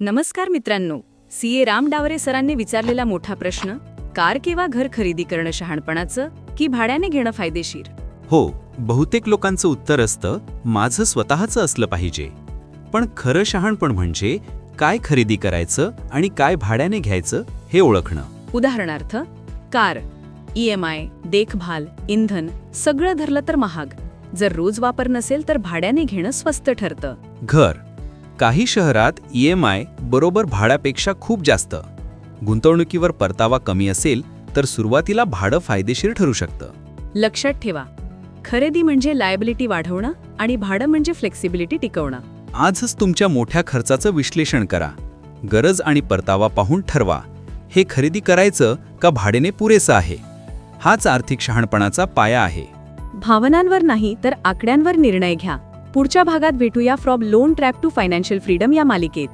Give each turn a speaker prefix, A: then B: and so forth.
A: नमस्कार मित्रांनो, सीए राम डावरे सरांनी विचारलेला मोठा प्रश्न, कार किंवा घर खरेदी करणं शहाणपणाचं की भाड्याने घेणं फायदेशीर?
B: हो, बहुतेक लोकांचं उत्तर असतं माझं स्वतःचं असलं पाहिजे. पण खरं शहाणपण म्हणजे काय खरेदी करायचं आणि काय भाड्याने घ्यायचं हे ओळखणं.
A: उदाहरणार्थ, कार, EMI, देखभाल, इंधन सगळं धरलं तर महाग. जर रोज वापर नसेल तर भाड्याने घेणं स्वस्त ठरतं.
B: घर, काही शहरात EMI बरोबर भाड्यापेक्षा खूप जास्त. गुंतवणुकीवर परतावा कमी असेल तर सुरुवातीला भाडं फायदेशीर ठरू शकतं.
A: लक्षात ठेवा, खरेदी म्हणजे लायबिलिटी वाढवणं आणि भाडं म्हणजे फ्लेक्सिबिलिटी टिकवणं.
B: आजच तुमच्या मोठ्या खर्चाचं विश्लेषण करा. गरज आणि परतावा पाहून ठरवा, हे खरेदी करायचं का भाड्याने पुरेसं आहे. हाच आर्थिक शहाणपणाचा पाया आहे.
A: भावनांवर नाही तर आकड्यांवर निर्णय घ्या. पुढच्या भागात भेटूया from loan trap to financial freedom या मालिकेत.